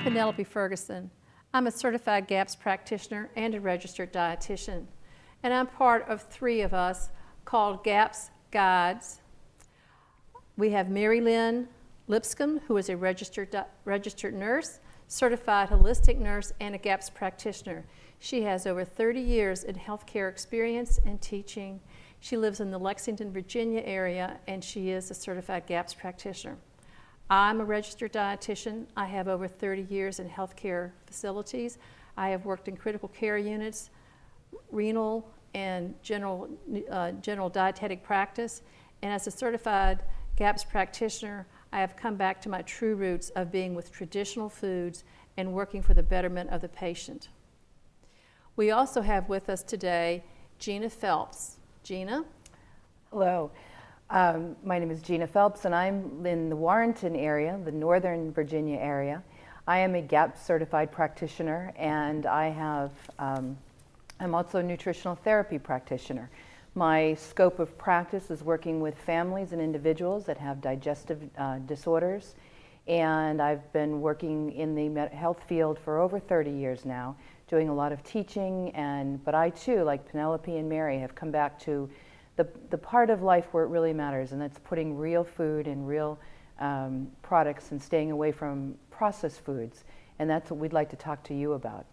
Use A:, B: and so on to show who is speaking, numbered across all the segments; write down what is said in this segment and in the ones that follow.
A: I'm Penelope Ferguson. I'm a certified GAPS practitioner and a registered dietitian, and I'm part of 3 of us called GAPS Guides. We have Mary Lynn Lipscomb, who is a registered nurse, certified holistic nurse, and a GAPS practitioner. She has over 30 years in healthcare experience and teaching. She lives in the Lexington, Virginia area, and she is a certified GAPS practitioner. I'm a registered dietitian. I have over 30 years in healthcare facilities. I have worked in critical care units, renal, and general dietetic practice. And as a certified GAPS practitioner, I have come back to my true roots of being with traditional foods and working for the betterment of the patient. We also have with us today Gina Phelps. Gina?
B: Hello. My name is Gina Phelps, and I'm in the Warrenton area, the Northern Virginia area. I am a GAPS certified practitioner, and I'm also a nutritional therapy practitioner. My scope of practice is working with families and individuals that have digestive disorders, and I've been working in the health field for over 30 years now, doing a lot of teaching, but I too, like Penelope and Mary, have come back to the part of life where it really matters, and that's putting real food and real products and staying away from processed foods. And that's what we'd like to talk to you about.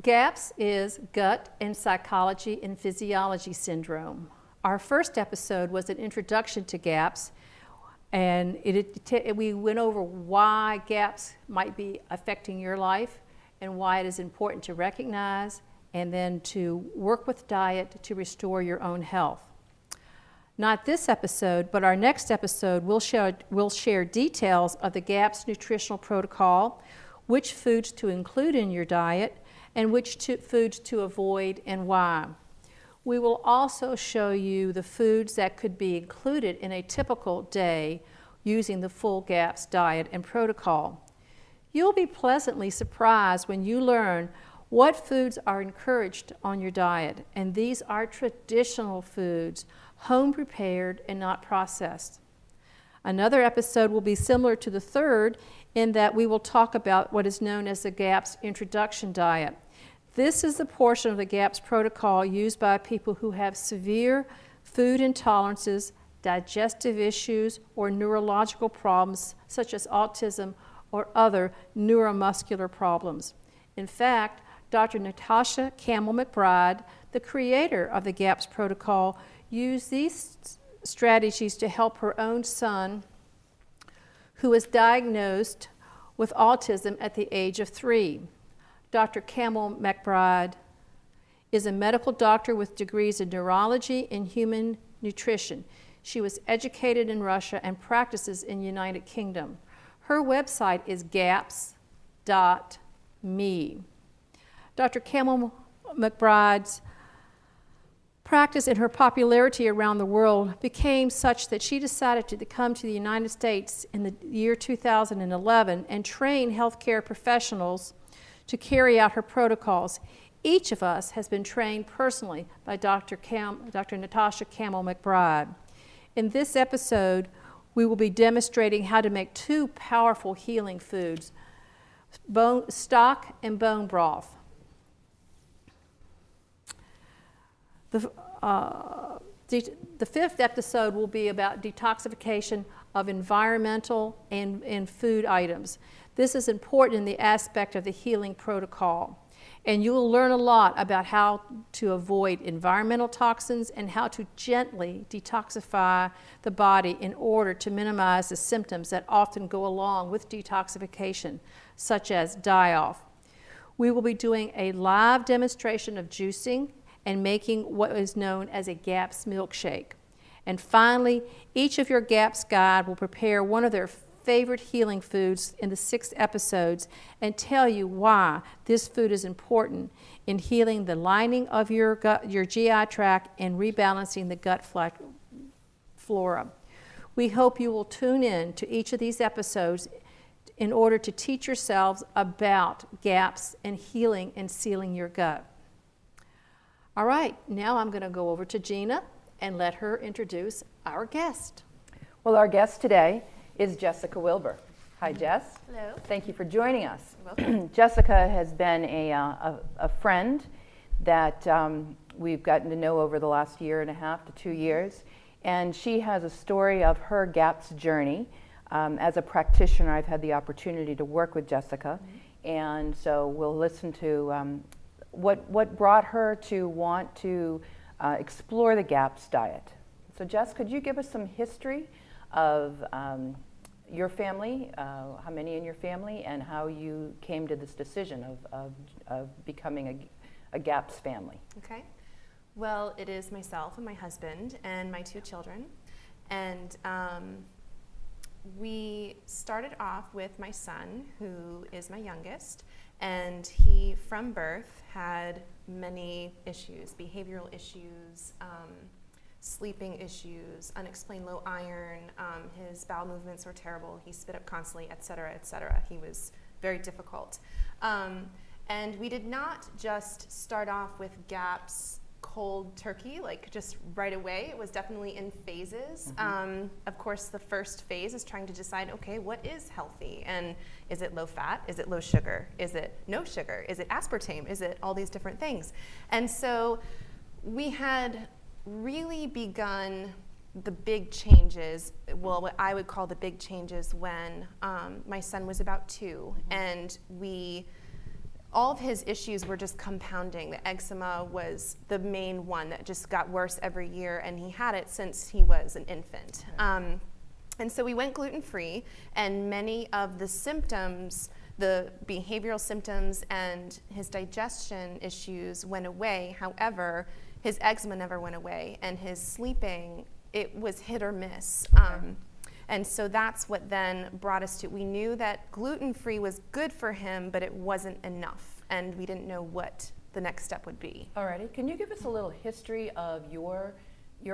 A: GAPS is Gut and Psychology and Physiology Syndrome. Our first episode was an introduction to GAPS, and we went over why GAPS might be affecting your life and why it is important to recognize and then to work with diet to restore your own health. Not this episode, but our next episode, we'll share details of the GAPS nutritional protocol, which foods to include in your diet, and which foods to avoid and why. We will also show you the foods that could be included in a typical day using the full GAPS diet and protocol. You'll be pleasantly surprised when you learn what foods are encouraged on your diet, and these are traditional foods, home prepared and not processed. Another episode will be similar to the third in that we will talk about what is known as the GAPS introduction diet. This is the portion of the GAPS protocol used by people who have severe food intolerances, digestive issues, or neurological problems such as autism or other neuromuscular problems. In fact, Dr. Natasha Campbell-McBride, the creator of the GAPS protocol, used these strategies to help her own son, who was diagnosed with autism at the age of 3. Dr. Campbell-McBride is a medical doctor with degrees in neurology and human nutrition. She was educated in Russia and practices in the United Kingdom. Her website is gaps.me. Dr. Campbell-McBride's practice and her popularity around the world became such that she decided to come to the United States in the year 2011 and train healthcare professionals to carry out her protocols. Each of us has been trained personally by Dr. Natasha Campbell-McBride. In this episode, we will be demonstrating how to make 2 powerful healing foods, stock and bone broth. The 5th episode will be about detoxification of environmental and food items. This is important in the aspect of the healing protocol. And you will learn a lot about how to avoid environmental toxins and how to gently detoxify the body in order to minimize the symptoms that often go along with detoxification, such as die-off. We will be doing a live demonstration of juicing and making what is known as a GAPS milkshake. And finally, each of your GAPS guide will prepare one of their favorite healing foods in the 6 episodes and tell you why this food is important in healing the lining of your gut, your GI tract, and rebalancing the gut flora. We hope you will tune in to each of these episodes in order to teach yourselves about GAPS and healing and sealing your gut. All right, now I'm going to go over to Gina and let her introduce our guest.
B: Well, our guest today is Jessica Wilbur. Hi, Jess.
C: Hello.
B: Thank you for joining us.
C: Welcome.
B: Jessica has been a friend that we've gotten to know over the last 1.5 to 2 years, and she has a story of her GAPS journey. As a practitioner, I've had the opportunity to work with Jessica, and so we'll listen to what brought her to want to explore the GAPS diet. So Jess, could you give us some history of your family, how many in your family, and how you came to this decision of becoming a GAPS family?
C: Okay. Well, it is myself and my husband and my 2 children. And we started off with my son, who is my youngest, and he, from birth, had many issues, behavioral issues, sleeping issues, unexplained low iron, his bowel movements were terrible, he spit up constantly, et cetera, et cetera. He was very difficult. And we did not just start off with GAPS cold turkey, like just right away. It was definitely in phases. Of course, the first phase is trying to decide, okay, what is healthy? And is it low fat? Is it low sugar? Is it no sugar? Is it aspartame? Is it all these different things? And so we had really begun the big changes, well, what I would call the big changes, when my son was about 2, and all of his issues were just compounding. The eczema was the main one that just got worse every year, and he had it since he was an infant. Okay. And so we went gluten-free, and many of the symptoms, the behavioral symptoms and his digestion issues went away. However, his eczema never went away, and his sleeping, it was hit or miss. Okay. And so that's what then brought us to, we knew that gluten-free was good for him, but it wasn't enough, and we didn't know what the next step would be.
B: Alrighty, can you give us a little history of your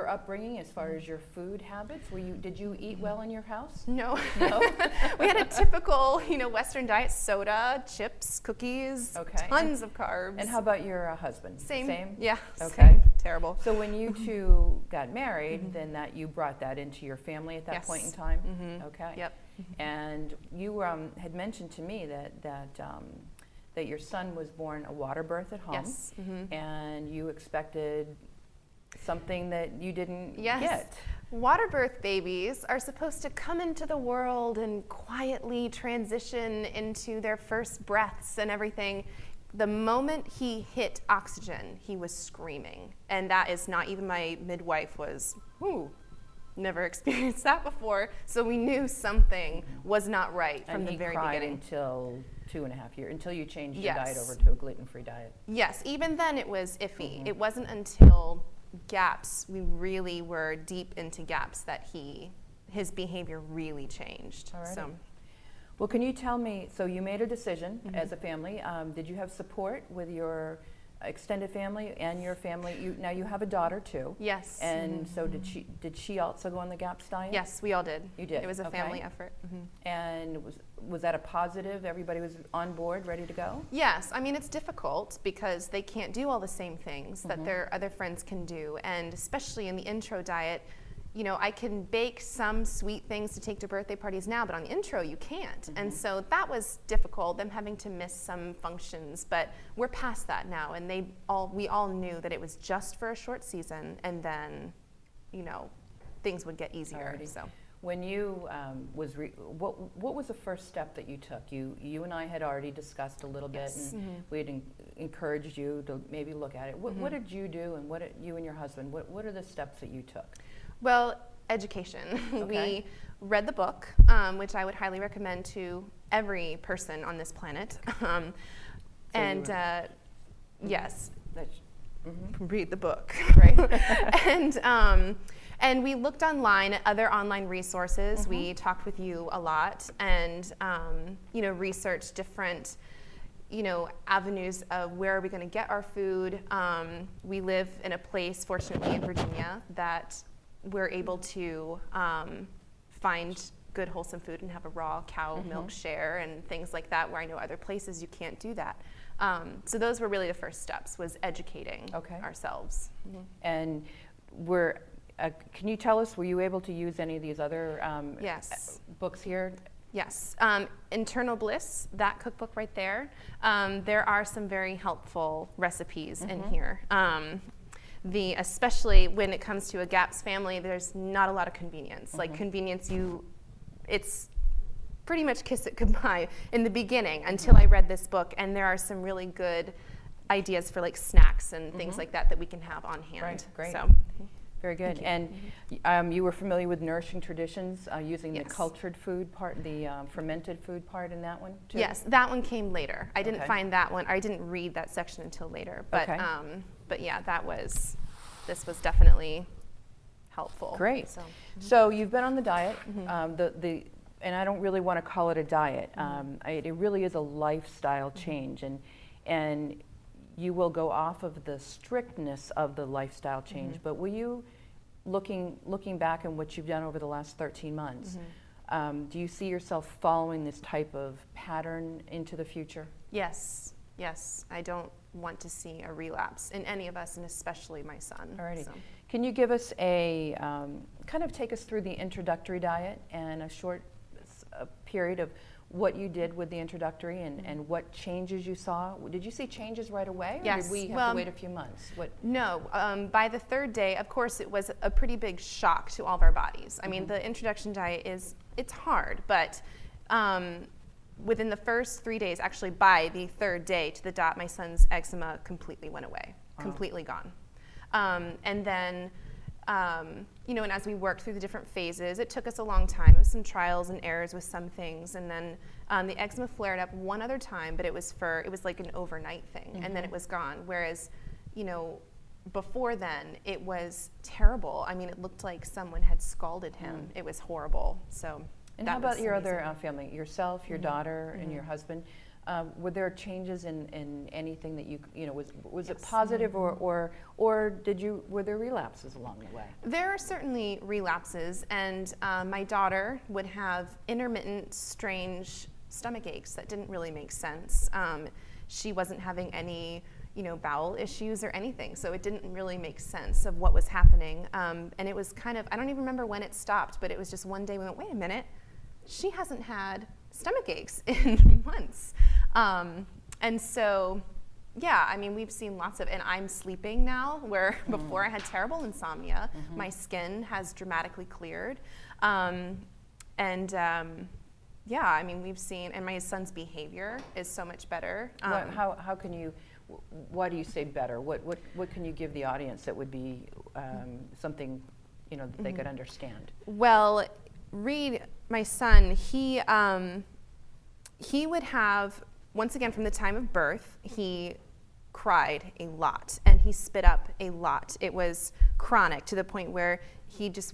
B: upbringing as far as your food habits? Did you eat well in your house?
C: No. No? We had a typical, Western diet: soda, chips, cookies, tons of carbs.
B: And how about your husband?
C: Same? Yeah.
B: Okay.
C: Same. Terrible.
B: So when you two got married, then you brought that into your family at that point in time? Okay.
C: Yep.
B: And you had mentioned to me that your son was born a water birth at home.
C: Yes.
B: And you expected something that you didn't get.
C: Water birth babies are supposed to come into the world and quietly transition into their first breaths and everything. The moment he hit oxygen, he was screaming. And that is not, even my midwife was, never experienced that before. So we knew something was not right from the very beginning.
B: And he cried until 2.5 years, until you changed your diet over to a gluten-free diet.
C: Yes, even then it was iffy. It wasn't until GAPS, we really were deep into GAPS, that his behavior really changed. So.
B: Well, can you tell me, so you made a decision as a family. Did you have support with your extended family and your family? Now you have a daughter too.
C: Yes.
B: And so did she also go on the GAPS diet?
C: Yes, we all did.
B: You did?
C: It was a family effort.
B: And was that a positive? Everybody was on board, ready to go?
C: Yes. I mean, it's difficult because they can't do all the same things that their other friends can do. And especially in the intro diet, I can bake some sweet things to take to birthday parties now, but on the intro you can't. And so that was difficult, them having to miss some functions, but we're past that now, and we all knew that it was just for a short season, and then, things would get easier.
B: Alrighty.
C: So.
B: When you what was the first step that you took? You and I had already discussed a little bit, and we had encouraged you to maybe look at it. What did you do, and what did you and your husband? What are the steps that you took?
C: Well, education. We read the book, which I would highly recommend to every person on this planet. Yes, read the book. Right. And we looked online at other online resources. We talked with you a lot, and researched different avenues of where are we going to get our food. We live in a place, fortunately in Virginia, that we're able to find good wholesome food and have a raw cow milk share and things like that, where I know other places you can't do that. So those were really the first steps, was educating ourselves.
B: And Can you tell us, were you able to use any of these other
C: Yes.
B: books here?
C: Yes, Internal Bliss, that cookbook right there. There are some very helpful recipes in here. Especially when it comes to a GAPS family, there's not a lot of convenience. Like convenience, it's pretty much kiss it goodbye in the beginning until I read this book, and there are some really good ideas for like snacks and things like that we can have on hand.
B: Right, great.
C: So.
B: Very good. And you were familiar with Nourishing Traditions, using the cultured food part, the fermented food part in that one too?
C: Yes, that one came later. I didn't find that one. I didn't read that section until later. But but yeah, this was definitely helpful.
B: Great. So you've been on the diet. And I don't really want to call it a diet. It really is a lifestyle change, and you will go off of the strictness of the lifestyle change. But will you, looking back on what you've done over the last 13 months, do you see yourself following this type of pattern into the future?
C: Yes. I don't want to see a relapse in any of us, and especially my son.
B: Alrighty. So. Can you give us a, kind of take us through the introductory diet and a short period of what you did with the introductory and what changes you saw? Did you see changes right away, or
C: yes.
B: did we have to wait a few months?
C: No, by the third day, of course, it was a pretty big shock to all of our bodies. I mean, the introduction diet it's hard, but within the first 3 days, actually by the third day to the dot, my son's eczema completely went away, completely gone. And then, and as we worked through the different phases, it took us a long time. It was some trials and errors with some things, and then the eczema flared up one other time, but it was like an overnight thing, and then it was gone. Whereas, before then, it was terrible. I mean, it looked like someone had scalded him. It was horrible. So.
B: And how about your other family, yourself, your daughter, and your husband? Were there changes in anything that was it positive or were there relapses along the way?
C: There are certainly relapses, and my daughter would have intermittent, strange stomach aches that didn't really make sense. She wasn't having any bowel issues or anything, so it didn't really make sense of what was happening. And it was kind of, I don't even remember when it stopped, but it was just one day we went, wait a minute, she hasn't had stomach aches in months. And so, yeah, I mean, we've seen lots of, and I'm sleeping now, where before I had terrible insomnia. My skin has dramatically cleared. Yeah, I mean, we've seen, and my son's behavior is so much better.
B: How can you, why do you say better? What can you give the audience that would be something, that they could understand?
C: Well, Reed, my son, he would have, once again, from the time of birth, he cried a lot and he spit up a lot. It was chronic to the point where he just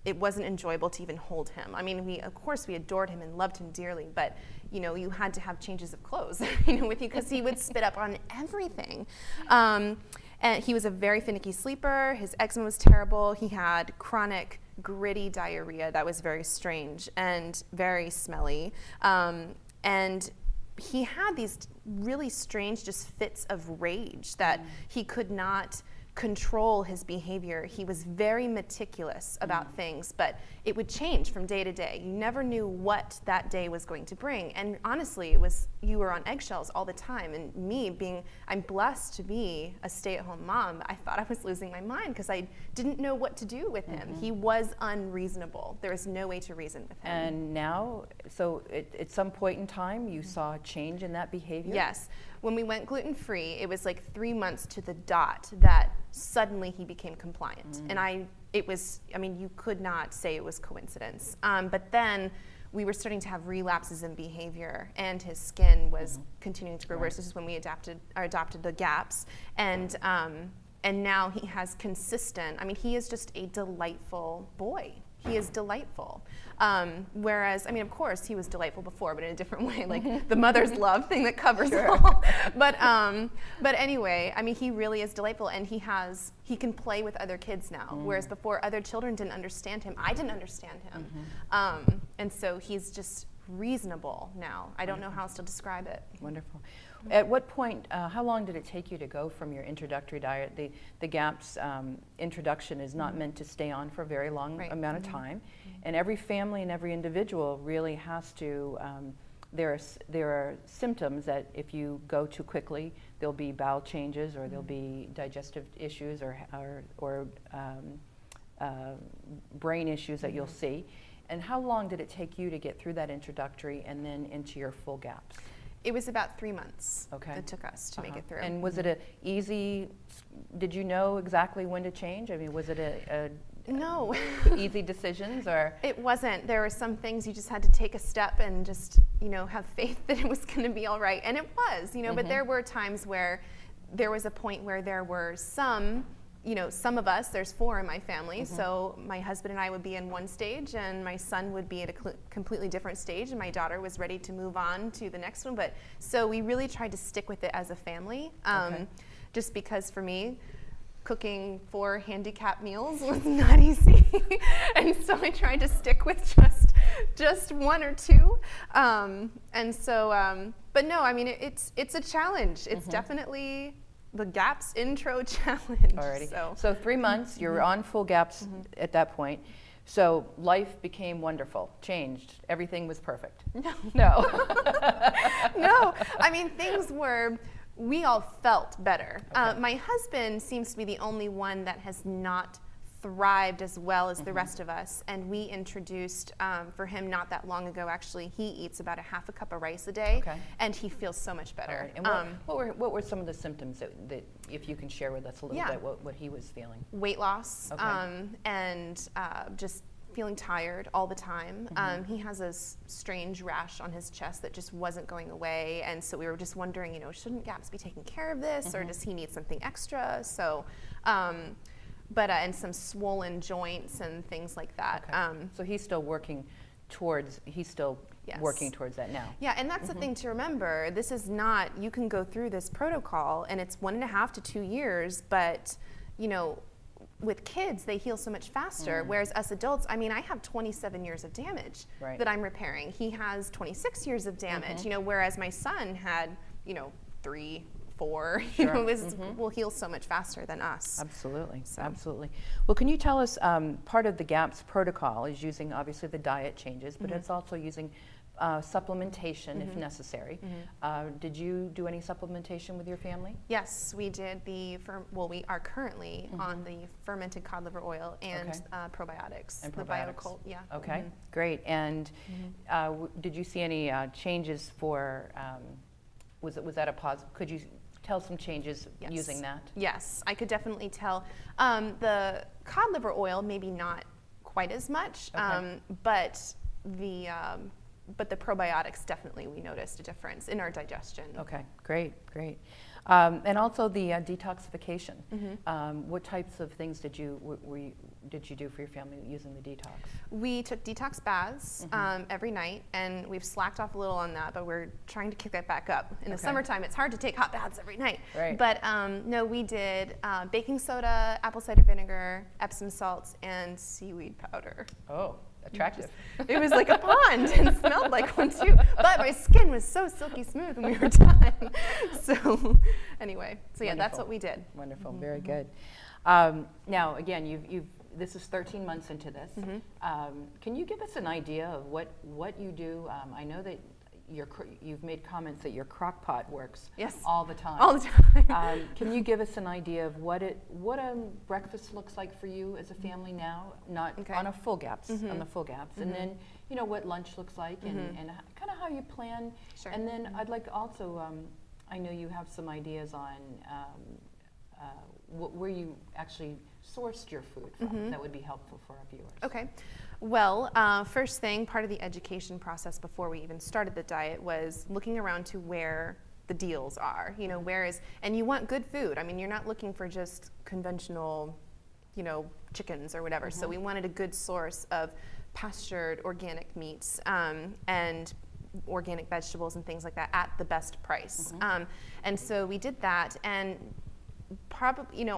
C: it wasn't enjoyable to even hold him. I mean, of course we adored him and loved him dearly, but you had to have changes of clothes, with you, because he would spit up on everything. And he was a very finicky sleeper. His eczema was terrible. He had chronic gritty diarrhea that was very strange and very smelly. And he had these really strange just fits of rage that he could not control his behavior. He was very meticulous about things, but it would change from day to day. You never knew what that day was going to bring. And honestly, you were on eggshells all the time. And I'm blessed to be a stay-at-home mom. I thought I was losing my mind because I didn't know what to do with him. He was unreasonable. There was no way to reason with him.
B: And now, so at some point in time, you saw a change in that behavior?
C: Yes. When we went gluten-free, it was like 3 months to the dot that suddenly he became compliant. And you could not say it was coincidence. But then we were starting to have relapses in behavior, and his skin was continuing to grow worse. This is when we adopted the GAPS. And now he has consistent, he is just a delightful boy. He is delightful. Whereas, of course, he was delightful before, but in a different way, like the mother's love thing that covers all. But anyway, he really is delightful, and he can play with other kids now, whereas before other children didn't understand him. I didn't understand him. And so he's just reasonable now. I don't know how else to describe it.
B: Wonderful. At what point, how long did it take you to go from your introductory diet? The GAPS introduction is not meant to stay on for a very long
C: Right.
B: amount of time. And every family and every individual really has to, there are symptoms that if you go too quickly, there'll be bowel changes or there'll be digestive issues or brain issues that you'll see. And how long did it take you to get through that introductory and then into your full GAPS?
C: It was about 3 months
B: Okay.
C: it took us to make it through.
B: And was it a easy, did you know exactly when to change? I mean, was it a
C: No.
B: easy decisions or?
C: It wasn't. There were some things you just had to take a step and just, have faith that it was going to be all right. And it was, but there were times where there was a point where there were some of us, there's 4 in my family, so my husband and I would be in one stage and my son would be at a completely different stage and my daughter was ready to move on to the next one. But so we really tried to stick with it as a family, just because for me, cooking 4 handicapped meals was not easy. And so I tried to stick with just 1 or 2. And so, but no, I mean, it's a challenge. It's definitely the GAPS intro challenge.
B: Alrighty. So 3 months, you're on full GAPS at that point. So life became wonderful, changed, everything was perfect.
C: No.
B: No.
C: I mean, we all felt better. My husband seems to be the only one that has not thrived as well as the rest of us. And we introduced, for him not that long ago, actually, he eats about a half a cup of rice a day, and he feels so much better.
B: Right. And what were some of the symptoms that if you can share with us a little bit, what he was feeling?
C: Weight loss, and just feeling tired all the time. He has a strange rash on his chest that just wasn't going away, and so we were just wondering, shouldn't GAPS be taking care of this, or does he need something extra? So, and some swollen joints and things like that.
B: Okay. So he's still working towards that now.
C: Yeah, and that's the thing to remember. This is not, you can go through this protocol and it's 1.5 to 2 years, but with kids, they heal so much faster. Whereas us adults, I mean, I have 27 years of damage that I'm repairing. He has 26 years of damage, whereas my son had, 3, 4, will heal so much faster than us.
B: Absolutely, absolutely. Well, can you tell us, part of the GAPS protocol is using obviously the diet changes, but it's also using supplementation if necessary. Did you do any supplementation with your family?
C: Yes, we did we are currently on the fermented cod liver oil and probiotics.
B: And
C: the
B: probiotics.
C: BioCult, yeah.
B: Okay, great. And did you see any changes for, was that a positive? Could you tell some changes using that?
C: Yes, I could definitely tell. The cod liver oil, maybe not quite as much, but the probiotics, definitely we noticed a difference in our digestion.
B: Okay, great. And also the detoxification. What types of things did you do for your family using the detox?
C: We took detox baths every night, and we've slacked off a little on that, but we're trying to kick that back up. In the summertime, it's hard to take hot baths every night.
B: Right.
C: But no, we did baking soda, apple cider vinegar, Epsom salts, and seaweed powder.
B: Oh, attractive.
C: It was like a pond and smelled like one too. But my skin was so silky smooth when we were done. So anyway, that's what we did.
B: Wonderful, very good. Now, again, this is 13 months into this. Can you give us an idea of what you do? I know that you've made comments that your crock pot works all the time.
C: All the time.
B: Can you give us an idea of what a breakfast looks like for you as a family now, not on a full GAPS, on the full GAPS, and then what lunch looks like and kind of how you plan.
C: Sure.
B: And then I'd like to also, I know you have some ideas on where you actually sourced your food from. That would be helpful for our viewers.
C: Okay. Well, first thing, part of the education process before we even started the diet was looking around to where the deals are. And you want good food. I mean, you're not looking for just conventional, chickens or whatever. So we wanted a good source of pastured organic meats and organic vegetables and things like that at the best price. And so we did that, and probably,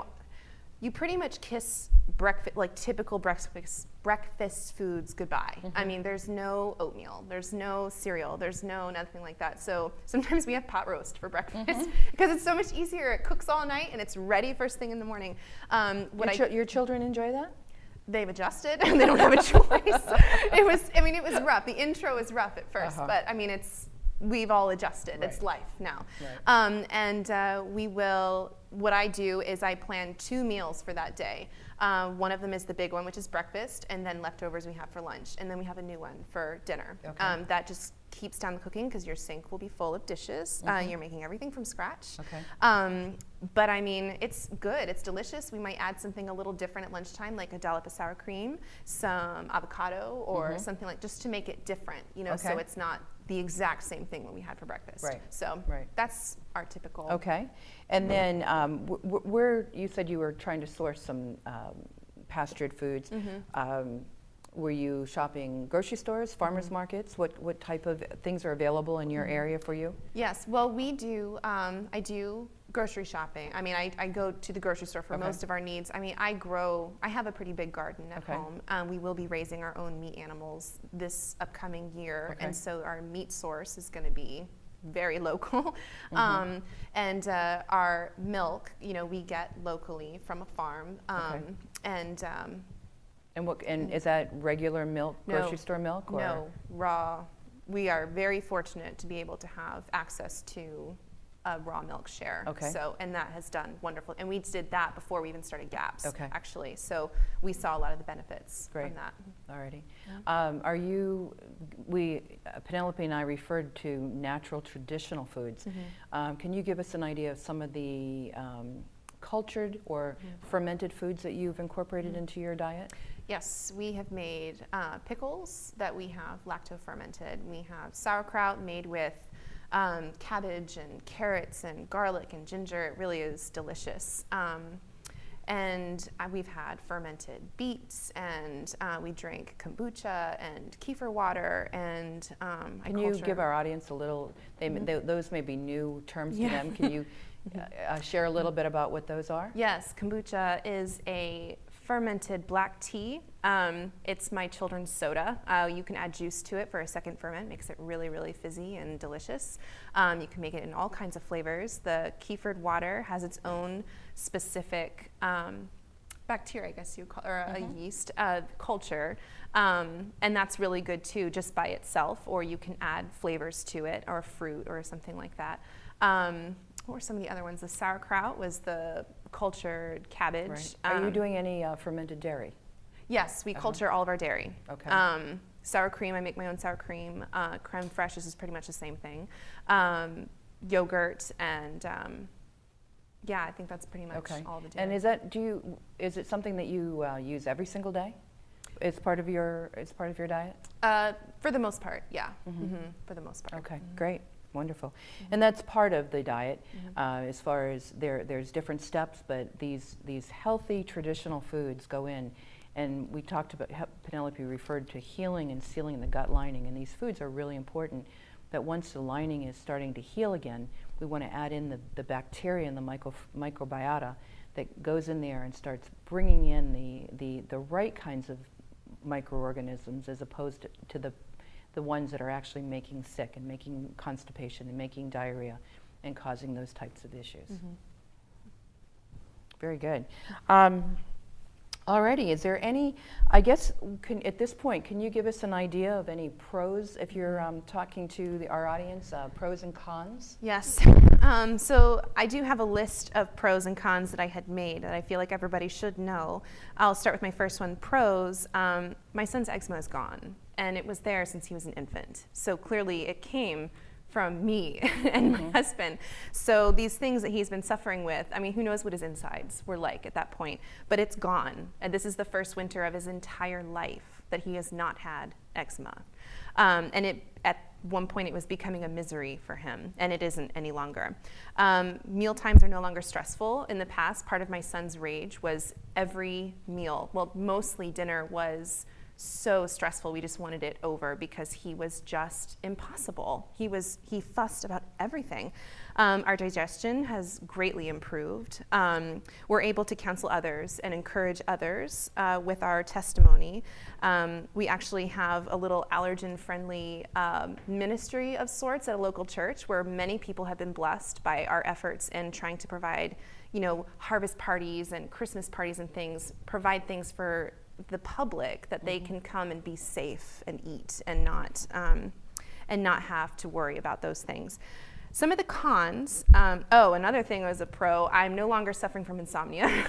C: you pretty much kiss breakfast, like typical breakfast foods goodbye. I mean, there's no oatmeal, there's no cereal, there's no nothing like that. So sometimes we have pot roast for breakfast because it's so much easier. It cooks all night and it's ready first thing in the morning.
B: Your children enjoy that?
C: They've adjusted and they don't have a choice. It was rough. The intro was rough at first, but I mean, we've all adjusted. It's life now. What I do is I plan 2 meals for that day. One of them is the big one, which is breakfast, and then leftovers we have for lunch. And then we have a new one for dinner. Okay. That just keeps down the cooking because your sink will be full of dishes. You're making everything from scratch. Okay. But I mean, it's good. It's delicious. We might add something a little different at lunchtime, like a dollop of sour cream, some avocado, or something like, just to make it different, so it's not the exact same thing when we had for breakfast. Right. So that's our typical.
B: Okay. And then where you said you were trying to source some pastured foods. Were you shopping grocery stores, farmers markets? What type of things are available in your area for you?
C: Yes. Well, we do. I do grocery shopping. I mean, I go to the grocery store for most of our needs. I mean, I have a pretty big garden at home. We will be raising our own meat animals this upcoming year, and so our meat source is going to be very local. And our milk, we get locally from a farm.
B: And is that regular milk, grocery store milk? Or?
C: No, raw. We are very fortunate to be able to have access to a raw milk share. Okay. So, and that has done wonderful. And we did that before we even started GAPS, actually. So we saw a lot of the benefits from that.
B: Alrighty. Penelope and I referred to natural traditional foods. Can you give us an idea of some of the cultured or fermented foods that you've incorporated into your diet?
C: Yes, we have made pickles that we have lacto-fermented. We have sauerkraut made with cabbage and carrots and garlic and ginger. It really is delicious. And we've had fermented beets, and we drink kombucha and kefir water. And
B: can you give our audience a little? Those may be new terms to them. Can you share a little bit about what those are?
C: Yes, kombucha is a fermented black tea. It's my children's soda. You can add juice to it for a second ferment. Makes it really, really fizzy and delicious. You can make it in all kinds of flavors. The kefir water has its own specific bacteria, I guess you call, or a yeast culture, and that's really good too, just by itself. Or you can add flavors to it, or fruit, or something like that. What were some of the other ones? The sauerkraut was the cultured cabbage.
B: Right. Are you doing any fermented dairy?
C: Yes, we culture all of our dairy. Okay. Sour cream, I make my own sour cream. Creme fraiche, this is pretty much the same thing. Yogurt and I think that's pretty much all the dairy.
B: And is it something that you use every single day? As part of your diet?
C: For the most part, yeah. For the most part.
B: Okay, great. Wonderful. And that's part of the diet, as far as there's different steps, but these healthy traditional foods go in. And we talked about, Penelope referred to healing and sealing the gut lining, and these foods are really important. But once the lining is starting to heal again, we want to add in the bacteria and the microbiota that goes in there and starts bringing in the right kinds of microorganisms, as opposed to the ones that are actually making sick and making constipation and making diarrhea and causing those types of issues. Very good. Alrighty, is there any, I guess, at this point, can you give us an idea of any pros, if you're talking to our audience, pros and cons?
C: Yes. So I do have a list of pros and cons that I had made that I feel like everybody should know. I'll start with my first one, pros. My son's eczema is gone, and it was there since he was an infant. So clearly it came from me and my husband. So these things that he's been suffering with, I mean, who knows what his insides were like at that point, but it's gone. And this is the first winter of his entire life that he has not had eczema. And at one point it was becoming a misery for him, and it isn't any longer. Meal times are no longer stressful. In the past, part of my son's rage was every meal, well, mostly dinner was so stressful. We just wanted it over because he was just impossible. He fussed about everything. Our digestion has greatly improved. We're able to counsel others and encourage others with our testimony. We actually have a little allergen-friendly ministry of sorts at a local church where many people have been blessed by our efforts in trying to provide, harvest parties and Christmas parties and things, provide things for the public that they can come and be safe and eat and not have to worry about those things. Some of the cons, another thing as a pro, I'm no longer suffering from insomnia.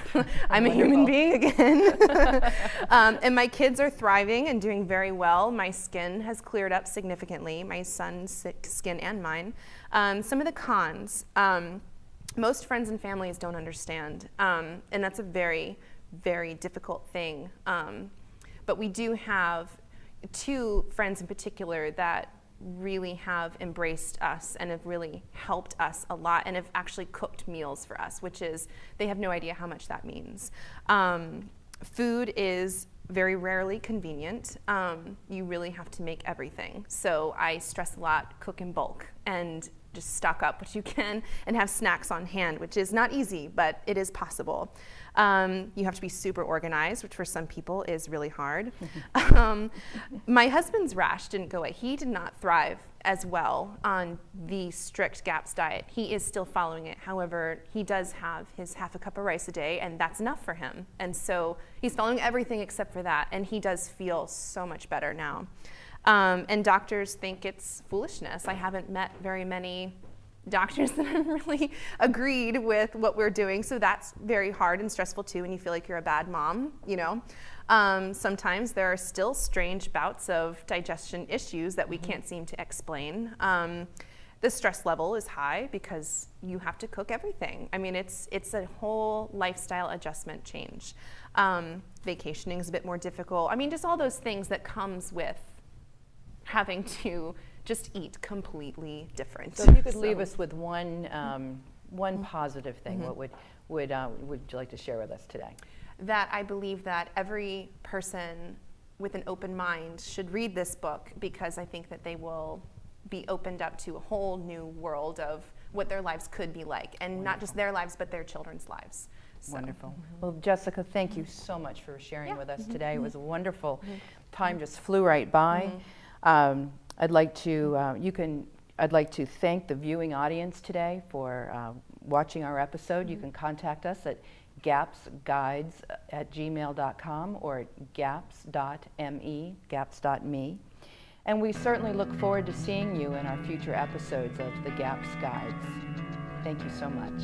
C: I'm a human being again. And my kids are thriving and doing very well. My skin has cleared up significantly, my son's skin and mine. Some of the cons, most friends and families don't understand, and that's a very, very difficult thing. But we do have 2 friends in particular that really have embraced us and have really helped us a lot and have actually cooked meals for us, which is, they have no idea how much that means. Food is very rarely convenient. You really have to make everything. So I stress a lot, cook in bulk and just stock up what you can and have snacks on hand, which is not easy, but it is possible. You have to be super organized, which for some people is really hard. My husband's rash didn't go away. He did not thrive as well on the strict GAPS diet. He is still following it. However, he does have his half a cup of rice a day, and that's enough for him. And so he's following everything except for that, and he does feel so much better now. And doctors think it's foolishness. I haven't met very many doctors that have really agreed with what we're doing, so that's very hard and stressful too, and you feel like you're a bad mom, Sometimes there are still strange bouts of digestion issues that we can't seem to explain. The stress level is high because you have to cook everything. I mean, it's a whole lifestyle adjustment change. Vacationing is a bit more difficult. I mean, just all those things that comes with having to just eat completely different.
B: So if you could leave us with one positive thing, what would you like to share with us today?
C: That I believe that every person with an open mind should read this book, because I think that they will be opened up to a whole new world of what their lives could be like, and
B: Wonderful.
C: Not just their lives, but their children's lives. So.
B: Wonderful. Well, Jessica, thank you so much for sharing with us today. It was a wonderful time, just flew right by. I'd like to thank the viewing audience today for watching our episode. You can contact us at gapsguides@gmail.com or gaps.me. And we certainly look forward to seeing you in our future episodes of the GAPS Guides. Thank you so much.